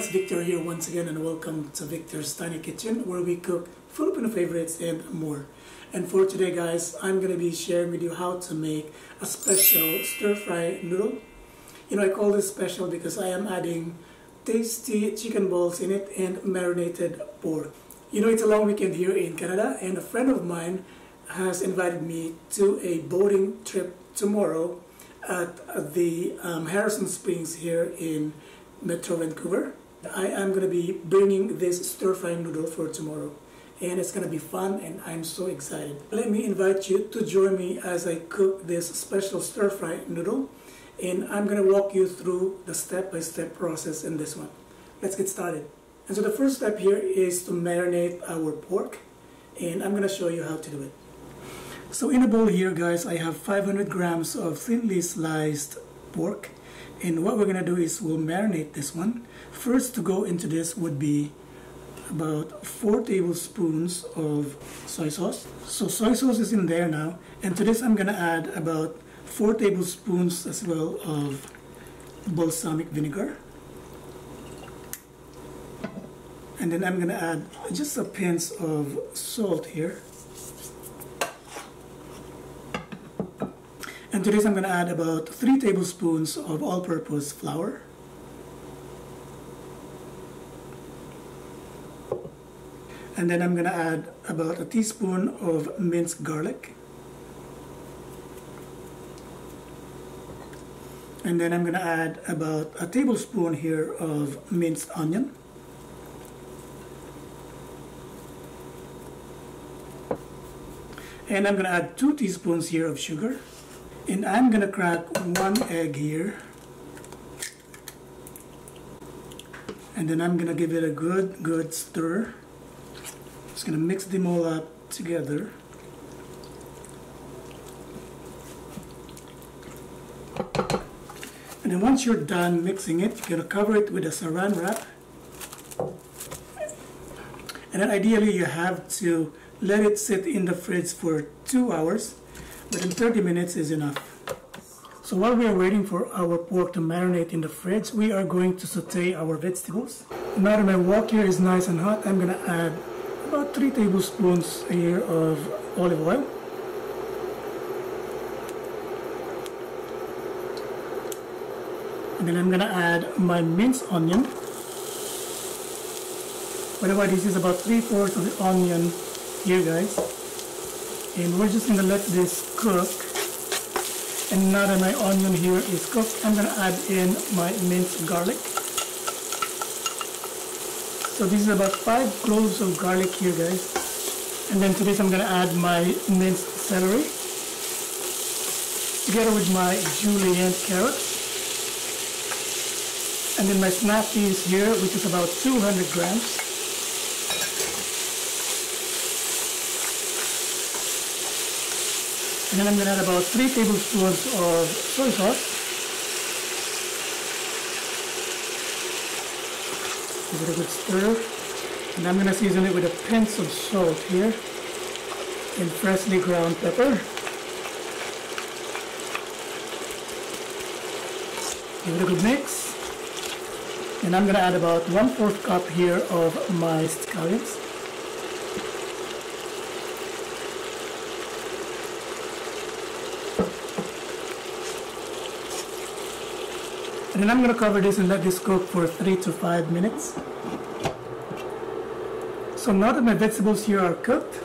it's Victor here once again, and welcome to Victor's Tiny Kitchen, where we cook Filipino favorites and more. And for today guys, I'm going to be sharing with you how to make a special stir-fry noodle. You know, I call this special because I am adding tasty chicken balls in it and marinated pork. You know, it's a long weekend here in Canada, and a friend of mine has invited me to a boating trip tomorrow at the Harrison Springs here in Metro Vancouver. I am going to be bringing this stir-fry noodle for tomorrow, and it's going to be fun, and I'm so excited. Let me invite you to join me as I cook this special stir-fry noodle, and I'm going to walk you through the step-by-step process in this one. Let's get started. And so the first step here is to marinate our pork, and I'm going to show you how to do it. So in a bowl here guys, I have 500 grams of thinly sliced pork, and what we're going to do is we'll marinate this one. First to go into this would be about 4 tablespoons of soy sauce. So soy sauce is in there now, and to this I'm going to add about 4 tablespoons as well of balsamic vinegar. And then I'm going to add just a pinch of salt here. And to this I'm going to add about 3 tablespoons of all-purpose flour. And then I'm going to add about a teaspoon of minced garlic. And then I'm going to add about a tablespoon here of minced onion. And I'm going to add 2 teaspoons here of sugar. And I'm going to crack 1 egg here. And then I'm going to give it a good stir. Just going to mix them all up together. And then once you're done mixing it, you're going to cover it with a saran wrap. And then ideally you have to let it sit in the fridge for 2 hours. But in 30 minutes is enough. So while we are waiting for our pork to marinate in the fridge, we are going to saute our vegetables. Now that my wok here is nice and hot, I'm going to add about 3 tablespoons here of olive oil. And then I'm going to add my minced onion. By the way, this is about 3/4 of the onion here guys. And we're just going to let this cook. And now that my onion here is cooked, I'm going to add in my minced garlic. So this is about 5 cloves of garlic here guys. And then to this I'm going to add my minced celery, together with my julienne carrots. And then my snap peas here, which is about 200 grams. And then I'm going to add about 3 tablespoons of soy sauce. Give it a good stir. And I'm going to season it with a pinch of salt here and freshly ground pepper. Give it a good mix. And I'm going to add about 1/4 cup here of my scallions. And then I'm going to cover this and let this cook for 3 to 5 minutes. So now that my vegetables here are cooked,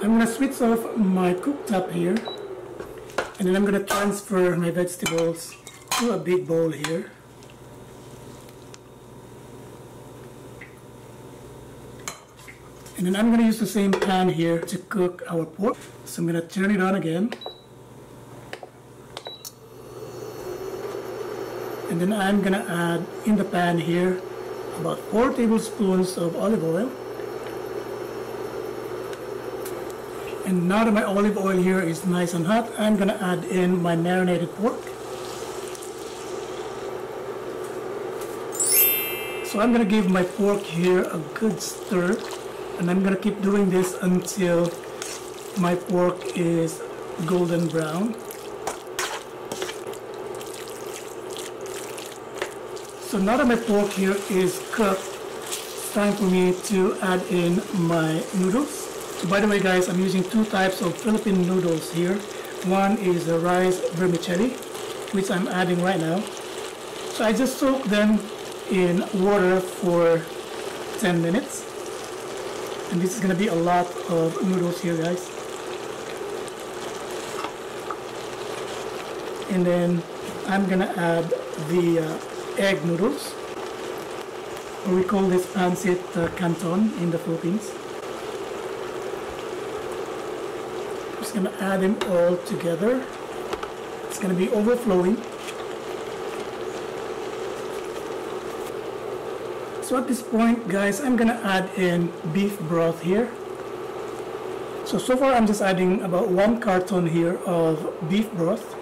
I'm going to switch off my cooktop here. And then I'm going to transfer my vegetables to a big bowl here. And then I'm going to use the same pan here to cook our pork. So I'm going to turn it on again. And then I'm going to add in the pan here about 4 tablespoons of olive oil. And now that my olive oil here is nice and hot, I'm going to add in my marinated pork. So I'm going to give my pork here a good stir. And I'm going to keep doing this until my pork is golden brown. So now that my pork here is cooked, it's time for me to add in my noodles. So by the way guys, I'm using two types of Philippine noodles here. One is the rice vermicelli, which I'm adding right now. So I just soak them in water for 10 minutes. And this is going to be a lot of noodles here guys. And then I'm going to add the egg noodles. We call this pancit canton in the Philippines. I'm just going to add them all together. It's going to be overflowing. So at this point guys, I'm going to add in beef broth here. So far I'm just adding about 1 carton here of beef broth.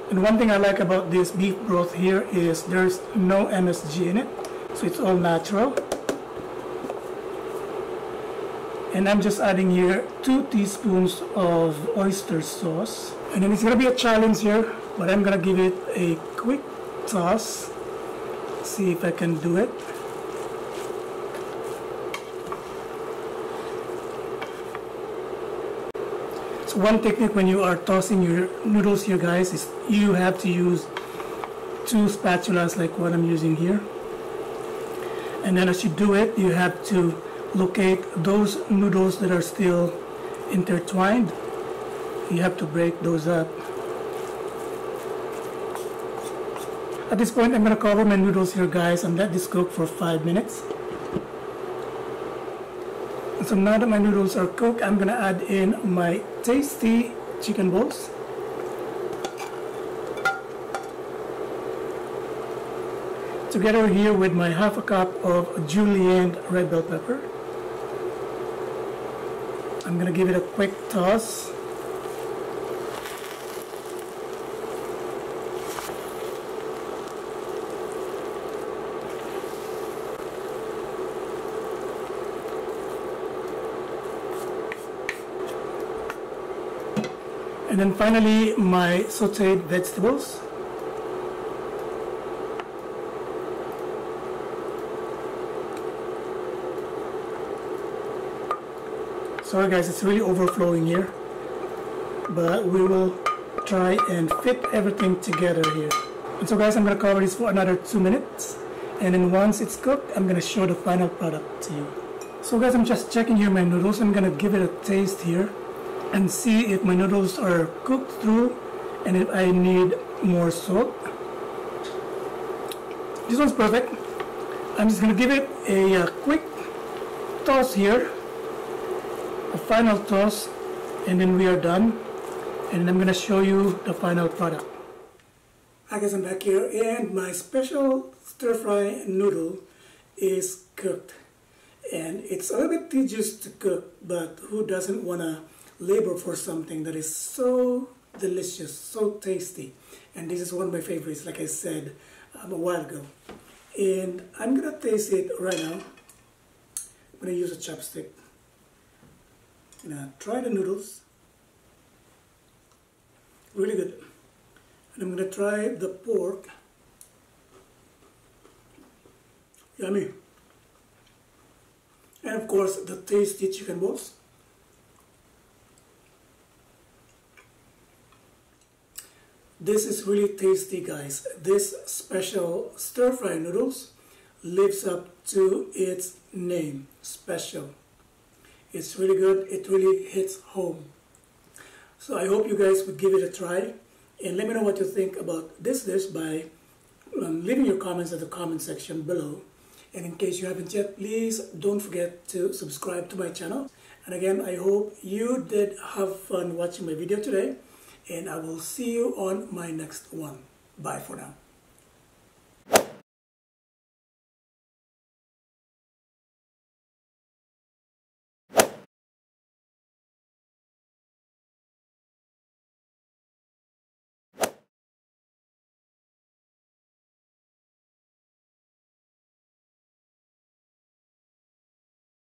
And one thing I like about this beef broth here is there's no MSG in it, so it's all natural. And I'm just adding here 2 teaspoons of oyster sauce. And then it's gonna be a challenge here, but I'm gonna give it a quick toss. See if I can do it. So one technique when you are tossing your noodles here guys is you have to use 2 spatulas like what I'm using here. And then as you do it, you have to locate those noodles that are still intertwined. You have to break those up. At this point I'm going to cover my noodles here guys and let this cook for 5 minutes. So now that my noodles are cooked, I'm going to add in my tasty chicken balls. Together here with my half a cup of julienne red bell pepper. I'm going to give it a quick toss. And then finally, my sautéed vegetables. Sorry guys, it's really overflowing here, but we will try and fit everything together here. And so guys, I'm going to cover this for another 2 minutes, and then once it's cooked, I'm going to show the final product to you. So guys, I'm just checking here my noodles. I'm going to give it a taste here and see if my noodles are cooked through and if I need more salt. This one's perfect. I'm just going to give it a quick toss here, a final toss, and then we are done. And I'm going to show you the final product. Hi guys, I'm back here and my special stir-fry noodle is cooked. And it's a little bit tedious to cook, but who doesn't want to labor for something that is so delicious, so tasty. And this is one of my favorites, like I said a while ago. And I'm gonna taste it right now. I'm gonna use a chopstick. I'm gonna try the noodles. Really good. And I'm gonna try the pork. Yummy. And of course the tasty chicken balls. This is really tasty guys. This special stir-fry noodles lives up to its name, special. It's really good. It really hits home. So I hope you guys would give it a try and let me know what you think about this dish by leaving your comments at the comment section below. And in case you haven't yet, please don't forget to subscribe to my channel. And again, I hope you did have fun watching my video today. And I will see you on my next one. Bye for now.